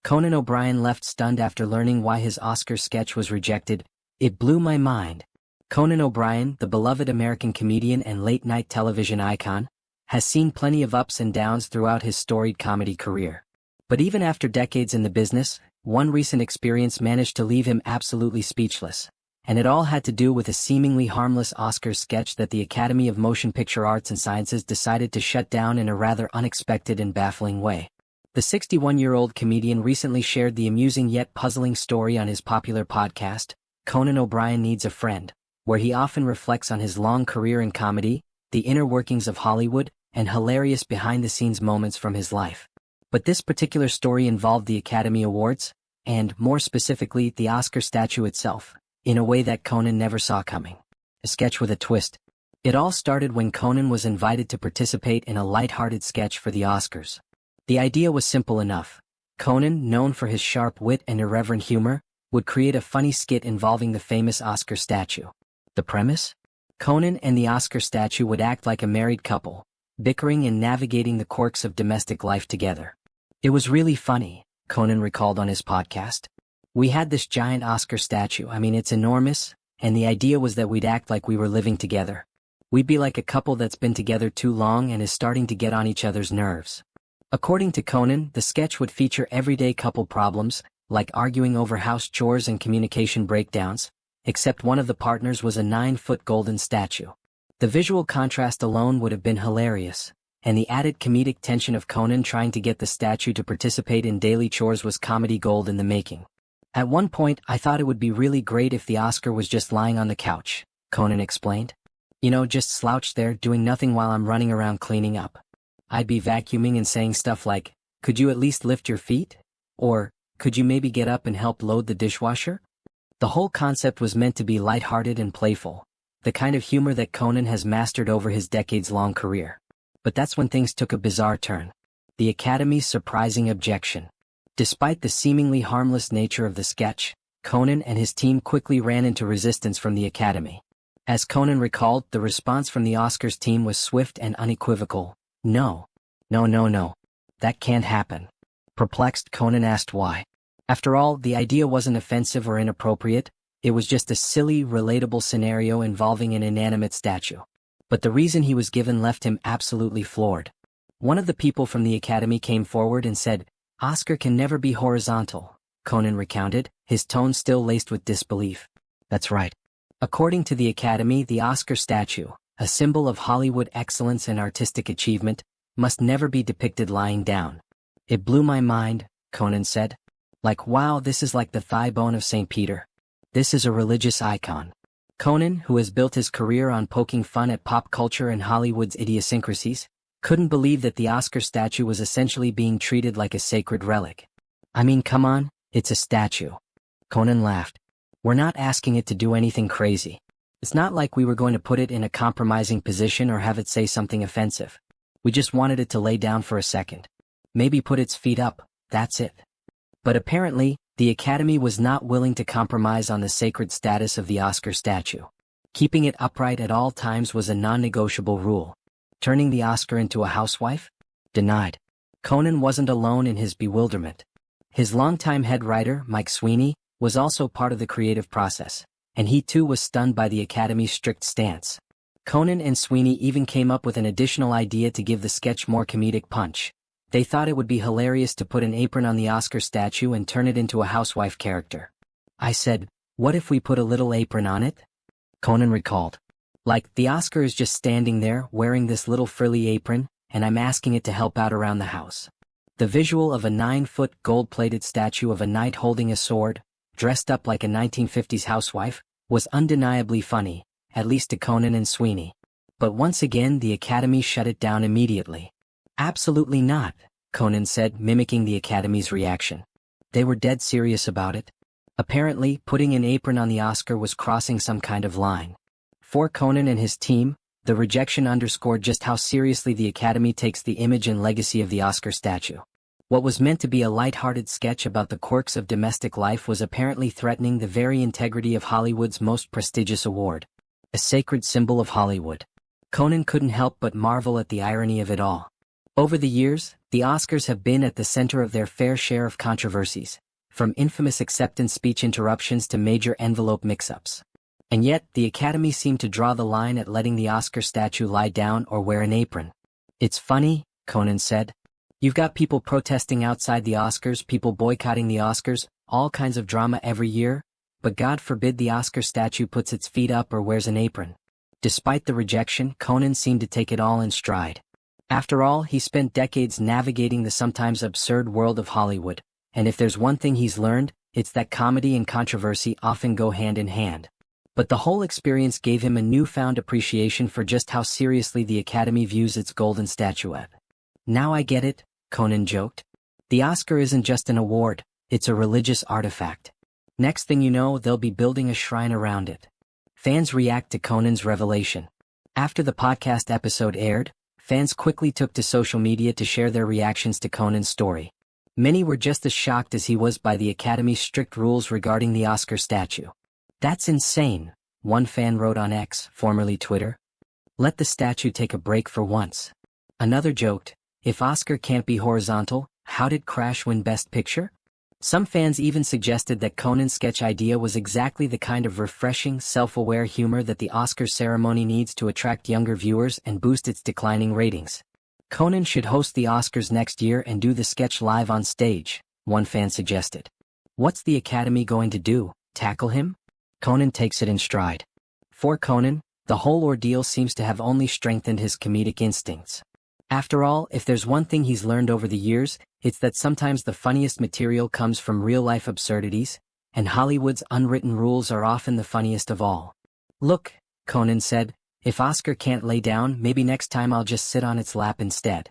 Conan O'Brien left stunned after learning why his Oscar sketch was rejected. It blew my mind. Conan O'Brien, the beloved American comedian and late-night television icon, has seen plenty of ups and downs throughout his storied comedy career. But even after decades in the business, one recent experience managed to leave him absolutely speechless. And it all had to do with a seemingly harmless Oscar sketch that the Academy of Motion Picture Arts and Sciences decided to shut down in a rather unexpected and baffling way. The 61-year-old comedian recently shared the amusing yet puzzling story on his popular podcast, Conan O'Brien Needs a Friend, where he often reflects on his long career in comedy, the inner workings of Hollywood, and hilarious behind-the-scenes moments from his life. But this particular story involved the Academy Awards, and, more specifically, the Oscar statue itself, in a way that Conan never saw coming. A sketch with a twist. It all started when Conan was invited to participate in a light-hearted sketch for the Oscars. The idea was simple enough. Conan, known for his sharp wit and irreverent humor, would create a funny skit involving the famous Oscar statue. The premise? Conan and the Oscar statue would act like a married couple, bickering and navigating the quirks of domestic life together. It was really funny, Conan recalled on his podcast. We had this giant Oscar statue, it's enormous, and the idea was that we'd act like we were living together. We'd be like a couple that's been together too long and is starting to get on each other's nerves. According to Conan, the sketch would feature everyday couple problems, like arguing over house chores and communication breakdowns, except one of the partners was a 9-foot golden statue. The visual contrast alone would have been hilarious, and the added comedic tension of Conan trying to get the statue to participate in daily chores was comedy gold in the making. At one point, I thought it would be really great if the Oscar was just lying on the couch, Conan explained. Just slouched there doing nothing while I'm running around cleaning up. I'd be vacuuming and saying stuff like, "Could you at least lift your feet?" Or, "Could you maybe get up and help load the dishwasher?" The whole concept was meant to be lighthearted and playful, the kind of humor that Conan has mastered over his decades-long career. But that's when things took a bizarre turn. The Academy's surprising objection. Despite the seemingly harmless nature of the sketch, Conan and his team quickly ran into resistance from the Academy. As Conan recalled, the response from the Oscars team was swift and unequivocal. No. That can't happen. Perplexed, Conan asked why. After all, the idea wasn't offensive or inappropriate, it was just a silly, relatable scenario involving an inanimate statue. But the reason he was given left him absolutely floored. One of the people from the Academy came forward and said, "Oscar can never be horizontal," Conan recounted, his tone still laced with disbelief. That's right. According to the Academy, the Oscar statue, a symbol of Hollywood excellence and artistic achievement, must never be depicted lying down. It blew my mind, Conan said. Like, wow, this is like the thigh bone of St. Peter. This is a religious icon. Conan, who has built his career on poking fun at pop culture and Hollywood's idiosyncrasies, couldn't believe that the Oscar statue was essentially being treated like a sacred relic. Come on, it's a statue. Conan laughed. We're not asking it to do anything crazy. It's not like we were going to put it in a compromising position or have it say something offensive. We just wanted it to lay down for a second. Maybe put its feet up, that's it. But apparently, the Academy was not willing to compromise on the sacred status of the Oscar statue. Keeping it upright at all times was a non-negotiable rule. Turning the Oscar into a housewife? Denied. Conan wasn't alone in his bewilderment. His longtime head writer, Mike Sweeney, was also part of the creative process, and he too was stunned by the Academy's strict stance. Conan and Sweeney even came up with an additional idea to give the sketch more comedic punch. They thought it would be hilarious to put an apron on the Oscar statue and turn it into a housewife character. I said, "What if we put a little apron on it?" Conan recalled. Like, the Oscar is just standing there, wearing this little frilly apron, and I'm asking it to help out around the house. The visual of a 9-foot gold-plated statue of a knight holding a sword, dressed up like a 1950s housewife, was undeniably funny, at least to Conan and Sweeney. But once again the Academy shut it down immediately. Absolutely not, Conan said, mimicking the Academy's reaction. They were dead serious about it. Apparently, putting an apron on the Oscar was crossing some kind of line. For Conan and his team, the rejection underscored just how seriously the Academy takes the image and legacy of the Oscar statue. What was meant to be a light-hearted sketch about the quirks of domestic life was apparently threatening the very integrity of Hollywood's most prestigious award. A sacred symbol of Hollywood. Conan couldn't help but marvel at the irony of it all. Over the years, the Oscars have been at the center of their fair share of controversies, from infamous acceptance speech interruptions to major envelope mix-ups. And yet, the Academy seemed to draw the line at letting the Oscar statue lie down or wear an apron. "It's funny," Conan said. "You've got people protesting outside the Oscars, people boycotting the Oscars, all kinds of drama every year, but God forbid the Oscar statue puts its feet up or wears an apron." Despite the rejection, Conan seemed to take it all in stride. After all, he spent decades navigating the sometimes absurd world of Hollywood, and if there's one thing he's learned, it's that comedy and controversy often go hand in hand. But the whole experience gave him a newfound appreciation for just how seriously the Academy views its golden statuette. "Now I get it," Conan joked. "The Oscar isn't just an award, it's a religious artifact. Next thing you know, they'll be building a shrine around it." Fans react to Conan's revelation. After the podcast episode aired, fans quickly took to social media to share their reactions to Conan's story. Many were just as shocked as he was by the Academy's strict rules regarding the Oscar statue. "That's insane," one fan wrote on X, formerly Twitter. "Let the statue take a break for once." Another joked, "If Oscar can't be horizontal, how did Crash win Best Picture?" Some fans even suggested that Conan's sketch idea was exactly the kind of refreshing, self-aware humor that the Oscar ceremony needs to attract younger viewers and boost its declining ratings. "Conan should host the Oscars next year and do the sketch live on stage," one fan suggested. "What's the Academy going to do, tackle him?" Conan takes it in stride. For Conan, the whole ordeal seems to have only strengthened his comedic instincts. After all, if there's one thing he's learned over the years, it's that sometimes the funniest material comes from real-life absurdities, and Hollywood's unwritten rules are often the funniest of all. "Look," Conan said, "if Oscar can't lay down, maybe next time I'll just sit on its lap instead."